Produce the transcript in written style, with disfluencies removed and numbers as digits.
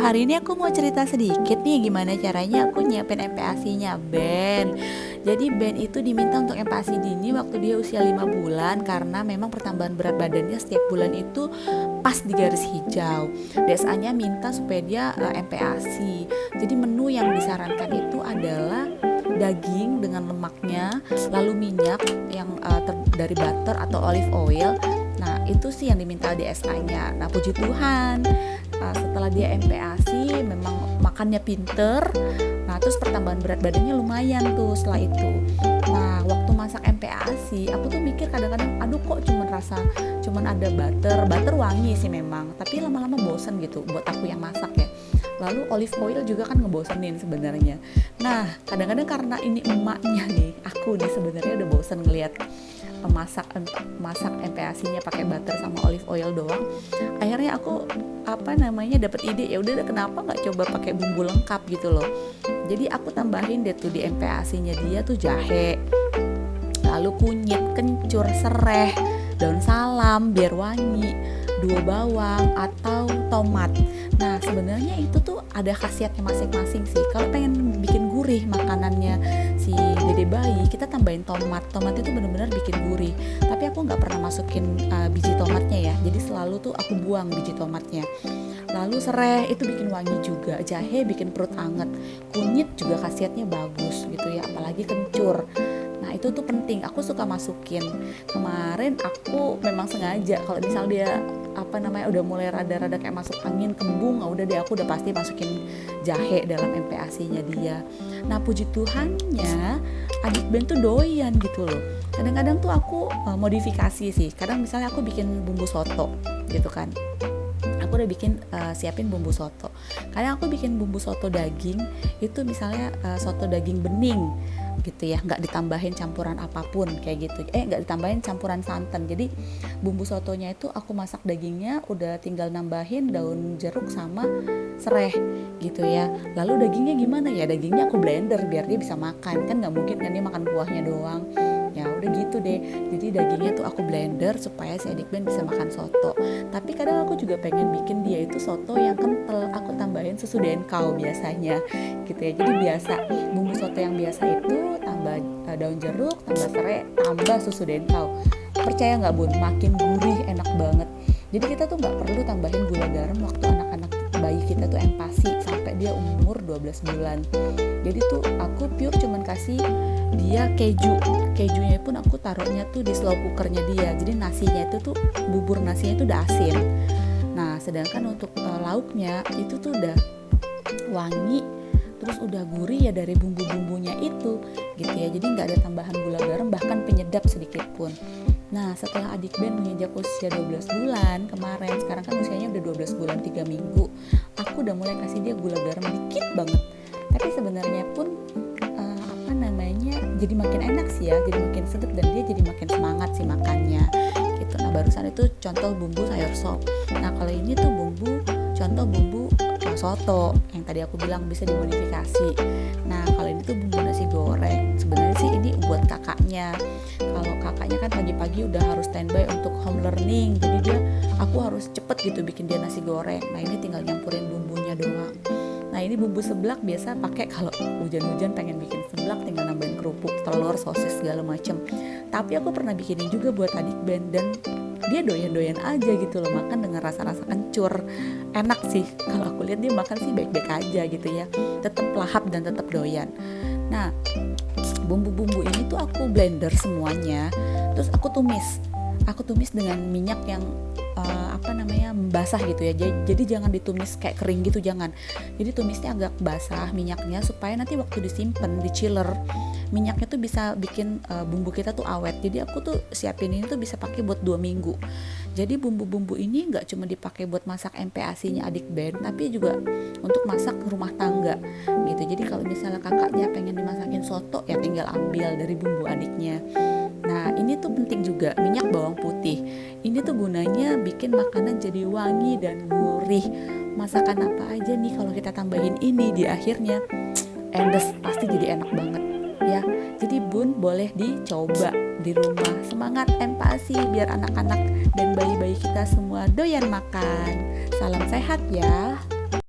hari ini aku mau cerita sedikit nih gimana caranya aku nyiapin MPASI-nya Ben. Jadi Ben itu diminta untuk MPASI dini waktu dia usia 5 bulan karena memang pertambahan berat badannya setiap bulan itu pas di garis hijau. DSA-nya minta supaya dia MPASI. Jadi menu yang disarankan itu adalah daging dengan lemaknya, lalu minyak yang dari butter atau olive oil. Nah itu sih yang diminta DSA-nya. Nah puji Tuhan setelah dia MPASI memang makannya pinter. Nah terus pertambahan berat badannya lumayan tuh setelah itu. Nah waktu masak MPASI aku tuh mikir kadang-kadang aduh kok cuman ada butter wangi sih memang, tapi lama-lama bosen gitu buat aku yang masak ya. Lalu olive oil juga kan ngebosenin sebenarnya. Nah kadang-kadang karena ini emaknya nih, aku nih sebenarnya udah bosen ngelihat masak MPASI-nya pakai butter sama olive oil doang. Akhirnya aku dapat ide, ya udah kenapa nggak coba pakai bumbu lengkap gitu loh. Jadi aku tambahin deh tuh di MPASI-nya dia tuh jahe, lalu kunyit, kencur, sereh, daun salam biar wangi, 2 bawang atau tomat. Nah sebenarnya itu tuh ada khasiatnya masing-masing sih. Kalau pengen bikin gurih makanannya si dede bayi, kita tambahin tomat. Tomat itu benar-benar bikin gurih. Tapi aku nggak pernah masukin biji tomatnya ya. Jadi selalu tuh aku buang biji tomatnya. Lalu sereh itu bikin wangi juga, jahe bikin perut anget, kunyit juga khasiatnya bagus gitu ya, apalagi kencur. Nah itu tuh penting, aku suka masukin. Kemarin aku memang sengaja kalau misal dia udah mulai rada-rada kayak masuk angin, kembung, udah deh aku udah pasti masukin jahe dalam MPASI-nya dia. Nah puji Tuhannya adik Ben tuh doyan gitu loh. Kadang-kadang tuh aku modifikasi sih. Kadang misalnya aku bikin bumbu soto gitu kan, aku udah siapin bumbu soto. Kadang aku bikin bumbu soto daging itu misalnya soto daging bening gitu ya, nggak ditambahin campuran apapun kayak gitu, nggak ditambahin campuran santan. Jadi bumbu sotonya itu aku masak dagingnya udah tinggal nambahin daun jeruk sama sereh gitu ya. Lalu dagingnya gimana ya, dagingnya aku blender biar dia bisa makan, kan nggak mungkin kan dia makan kuahnya doang ya. Udah gitu deh, jadi dagingnya tuh aku blender supaya si adik Ben bisa makan soto. Tapi kadang aku juga pengen bikin dia itu soto yang kental, aku tambahin susu denkau biasanya gitu ya. Jadi biasa bumbu soto yang biasa itu tambah daun jeruk, tambah serai, tambah susu denkau. Percaya nggak Bun, makin gurih, enak banget. Jadi kita tuh nggak perlu tambahin gula garam waktu anak-anak bayi kita tuh MPASI sampai dia umur 12 bulan. Jadi tuh aku pure cuman kasih dia kejunya pun aku taruhnya tuh di slow cookernya dia. Jadi nasinya itu tuh, bubur nasinya itu udah asin. Nah sedangkan untuk lauknya itu tuh udah wangi, terus udah gurih ya dari bumbu-bumbunya itu gitu ya. Jadi nggak ada tambahan gula garam, bahkan penyedap sedikit pun. Nah setelah adik Ben menginjak usia 12 bulan kemarin, sekarang kan usianya udah 12 bulan 3 minggu, aku udah mulai kasih dia gula garam dikit banget. Tapi sebenarnya pun jadi makin enak sih ya, jadi makin sedap dan dia jadi makin semangat sih makannya gitu. Nah barusan itu contoh bumbu sayur sop. Nah kalau ini tuh contoh bumbu soto yang tadi aku bilang bisa dimodifikasi. Nah kalau ini tuh bumbu nasi goreng. Sebenarnya sih ini buat kakaknya. Kalau kakaknya kan pagi-pagi udah harus standby untuk home learning, jadi aku harus cepet gitu bikin dia nasi goreng. Nah ini tinggal nyampurin bumbunya doang. Nah ini bumbu seblak biasa pakai kalau hujan-hujan pengen bikin seblak, tinggal nambahin kerupuk, telur, sosis segala macem. Tapi aku pernah bikinin juga buat adik Ben dan dia doyan-doyan aja gitu loh, makan dengan rasa-rasa kencur. Enak sih, kalau aku lihat dia makan sih baik-baik aja gitu ya, tetap lahap dan tetap doyan. Nah bumbu-bumbu ini tuh aku blender semuanya, terus aku tumis dengan minyak yang basah gitu ya. Jadi jangan ditumis kayak kering gitu, jangan. Jadi tumisnya agak basah minyaknya supaya nanti waktu disimpan di chiller, minyaknya tuh bisa bikin bumbu kita tuh awet. Jadi aku tuh siapin ini tuh bisa pakai buat 2 minggu. Jadi bumbu-bumbu ini nggak cuma dipakai buat masak MPASI-nya adik Ben, tapi juga untuk masak rumah tangga gitu. Jadi kalau misalnya kakaknya pengen dimasakin soto, ya tinggal ambil dari bumbu adiknya. Nah ini tuh penting juga, minyak bawang putih. Ini tuh gunanya bikin makanan jadi wangi dan gurih. Masakan apa aja nih kalau kita tambahin ini di akhirnya, endes, pasti jadi enak banget ya. Jadi Bun boleh dicoba di rumah. Semangat MPASI biar anak-anak dan bayi-bayi kita semua doyan makan. Salam sehat ya.